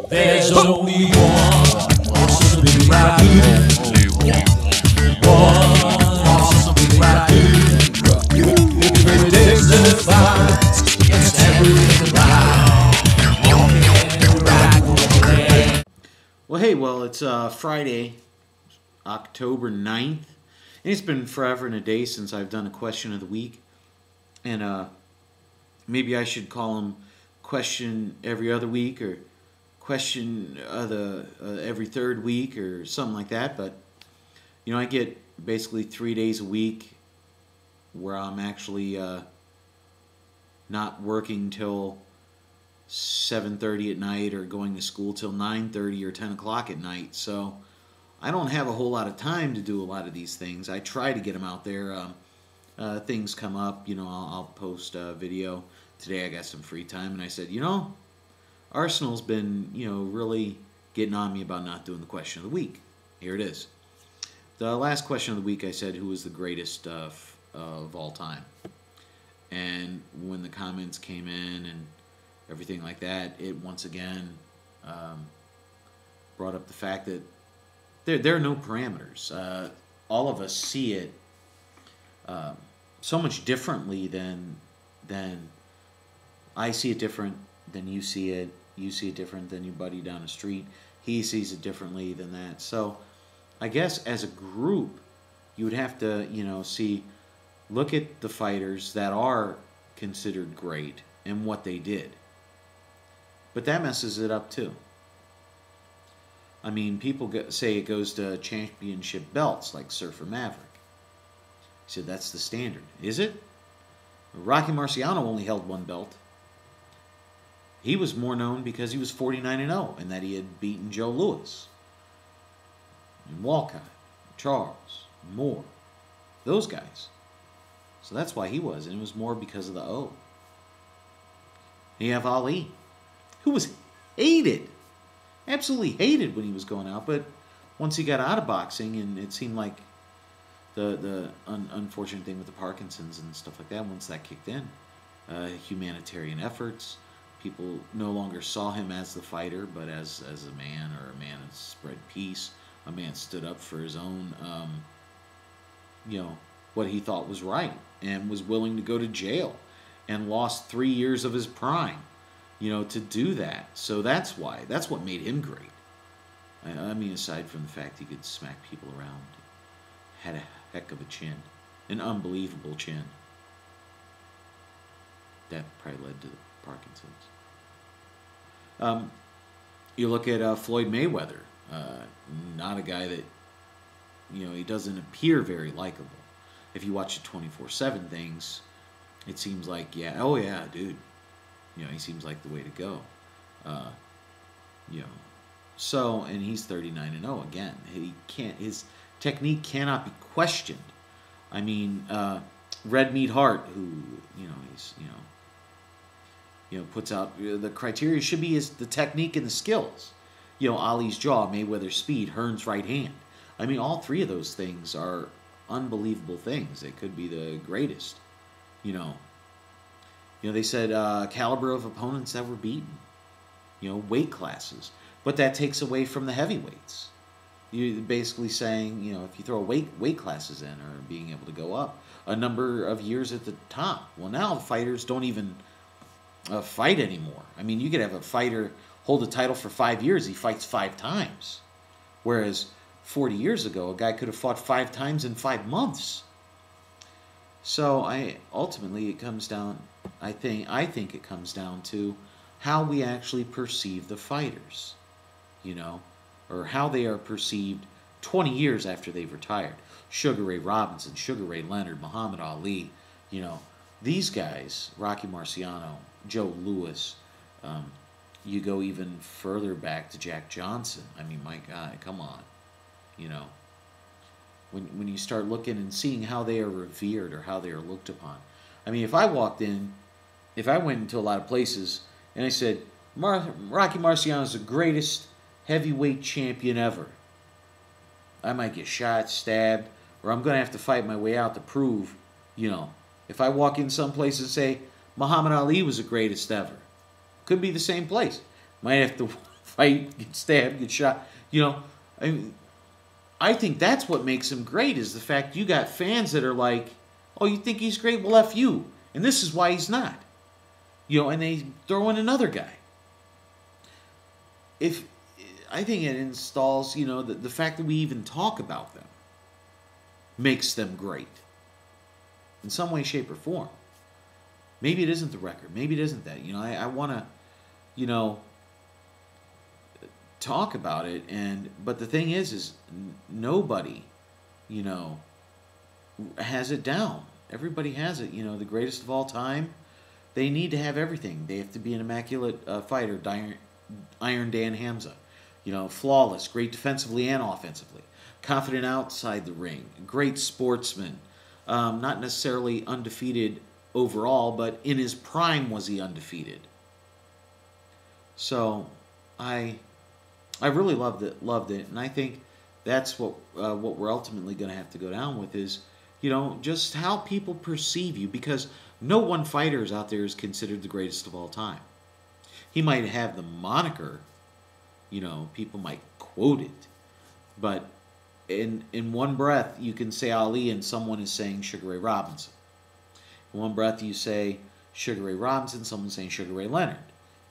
There's only one awesome Bigragu. One awesome Bigragu. He predicts the fight against everything around. Well, it's Friday, October 9th. And it's been forever and a day since I've done a question of the week. And maybe I should call them question every other week or question every third week or something like that. But, you know, I get basically 3 days a week where I'm actually not working till 7:30 at night or going to school till 9:30 or 10 o'clock at night. So I don't have a whole lot of time to do a lot of these things. I try to get them out there. Things come up, you know, I'll post a video. Today I got some free time and I said, you know, Arsenal's been, you know, really getting on me about not doing the question of the week. Here it is. The last question of the week I said, who was the greatest of all time? And when the comments came in and everything like that, it once again brought up the fact that there are no parameters. All of us see it so much differently than I see it different than you see it. You see it different than your buddy down the street. He sees it differently than that. So I guess as a group, you would have to, you know, look at the fighters that are considered great and what they did. But that messes it up too. I mean, people say it goes to championship belts like Surfer Maverick. He said that's the standard. Is it? Rocky Marciano only held one belt. He was more known because he was 49-0 and that he had beaten Joe Louis and Walcott, Charles, Moore, those guys. So that's why he was, and it was more because of the O. And you have Ali, who was hated, absolutely hated when he was going out, but once he got out of boxing, and it seemed like the unfortunate thing with the Parkinson's and stuff like that, once that kicked in, humanitarian efforts, people no longer saw him as the fighter, but as a man, or a man who spread peace, a man stood up for his own, you know, what he thought was right, and was willing to go to jail, and lost 3 years of his prime, you know, to do that. So that's what made him great. I mean, aside from the fact he could smack people around, had a heck of a chin, an unbelievable chin. That probably led to the Parkinson's. You look at Floyd Mayweather, not a guy that, you know, he doesn't appear very likable. If you watch the 24/7 things, it seems like, yeah, oh yeah, dude, you know, he seems like the way to go. You know, so, and he's 39-0 again. His technique cannot be questioned. I mean, Red Meat Hart, who, you know, he's, you know, puts out the criteria should be is the technique and the skills. You know, Ali's jaw, Mayweather's speed, Hearn's right hand. I mean, all three of those things are unbelievable things. They could be the greatest. You know, they said caliber of opponents that were beaten. You know, weight classes, but that takes away from the heavyweights. You're basically saying, you know, if you throw weight classes in, or being able to go up a number of years at the top. Well, now the fighters don't even fight anymore. I mean, you could have a fighter hold a title for 5 years. He fights 5 times. Whereas 40 years ago, a guy could have fought 5 times in 5 months. So ultimately it comes down, I think it comes down to how we actually perceive the fighters, you know, or how they are perceived 20 years after they've retired. Sugar Ray Robinson, Sugar Ray Leonard, Muhammad Ali, you know, these guys, Rocky Marciano, Joe Louis, you go even further back to Jack Johnson. I mean, my God, come on, you know. When you start looking and seeing how they are revered or how they are looked upon. I mean, if I went into a lot of places and I said, Rocky Marciano is the greatest heavyweight champion ever, I might get shot, stabbed, or I'm going to have to fight my way out to prove, you know. If I walk in some place and say, Muhammad Ali was the greatest ever, could be the same place. Might have to fight, get stabbed, get shot. You know, I think that's what makes him great, is the fact you got fans that are like, oh, you think he's great? Well, F you. And this is why he's not. You know, and they throw in another guy. I think it installs, you know, the fact that we even talk about them makes them great. In some way, shape, or form. Maybe it isn't the record. Maybe it isn't that. You know, I want to, you know, talk about it. But the thing is nobody, you know, has it down. Everybody has it. You know, the greatest of all time, they need to have everything. They have to be an immaculate fighter, Iron Dan Hamza. You know, flawless, great defensively and offensively. Confident outside the ring. Great sportsman. Not necessarily undefeated overall, but in his prime was he undefeated. So I really loved it, and I think that's what we're ultimately going to have to go down with is, you know, just how people perceive you, because no one fighter is out there is considered the greatest of all time. He might have the moniker, you know, people might quote it, but in one breath you can say Ali and someone is saying Sugar Ray Robinson. In one breath you say Sugar Ray Robinson, someone's saying Sugar Ray Leonard.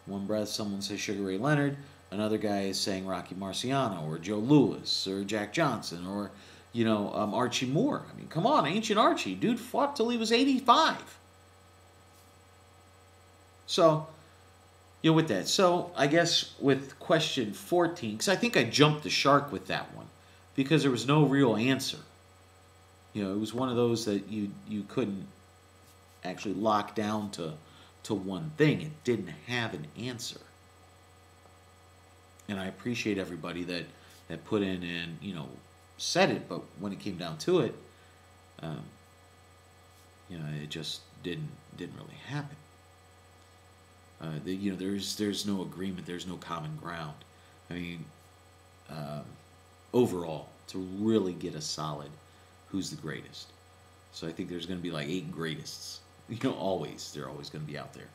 In one breath someone says Sugar Ray Leonard, another guy is saying Rocky Marciano or Joe Louis or Jack Johnson or, you know, Archie Moore. I mean, come on, ancient Archie. Dude fought till he was 85. So, you know, with that. So, I guess with question 14, because I think I jumped the shark with that one, because there was no real answer. You know, it was one of those that you couldn't actually lock down to one thing. It didn't have an answer. And I appreciate everybody that put in and, you know, said it, but when it came down to it, you know, it just didn't really happen. You know, there's no agreement, there's no common ground. I mean, overall, to really get a solid who's the greatest. So I think there's going to be like 8 greatests. You know, they're always going to be out there.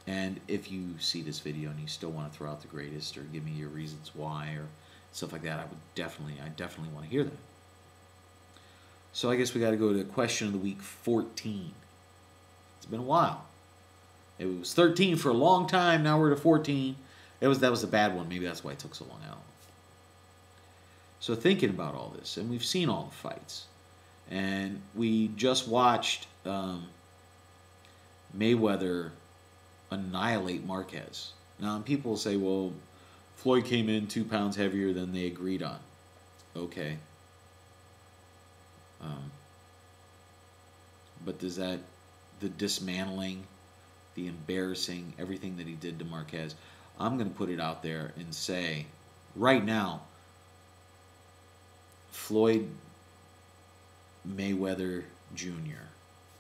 And if you see this video and you still want to throw out the greatest or give me your reasons why or stuff like that, I definitely want to hear that. So I guess we got to go to question of the week 14. It's been a while. It was 13 for a long time. Now we're to 14. That was a bad one. Maybe that's why it took so long out. So thinking about all this, and we've seen all the fights, and we just watched Mayweather annihilate Marquez. Now, people will say, well, Floyd came in 2 pounds heavier than they agreed on. Okay. But does that, the dismantling, the embarrassing, everything that he did to Marquez, I'm going to put it out there and say, right now, Floyd Mayweather Jr.,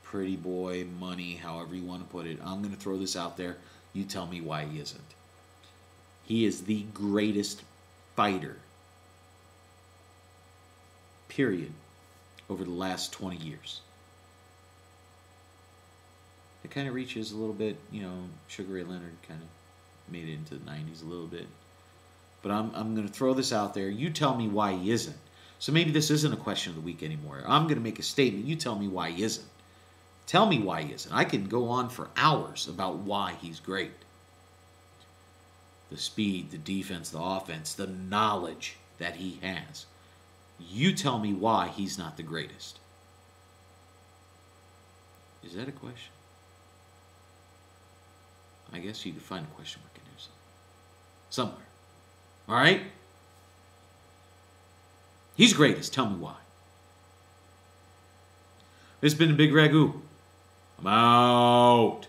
pretty boy, money, however you want to put it, I'm going to throw this out there. You tell me why he isn't. He is the greatest fighter, period, over the last 20 years. It kind of reaches a little bit, you know, Sugar Ray Leonard kind of made it into the 90s a little bit. But I'm going to throw this out there. You tell me why he isn't. So maybe this isn't a question of the week anymore. I'm going to make a statement. You tell me why he isn't. Tell me why he isn't. I can go on for hours about why he's great. The speed, the defense, the offense, the knowledge that he has. You tell me why he's not the greatest. Is that a question? I guess you could find a question mark in there somewhere. All right? He's greatest. Tell me why. This has been Bigragu. I'm out.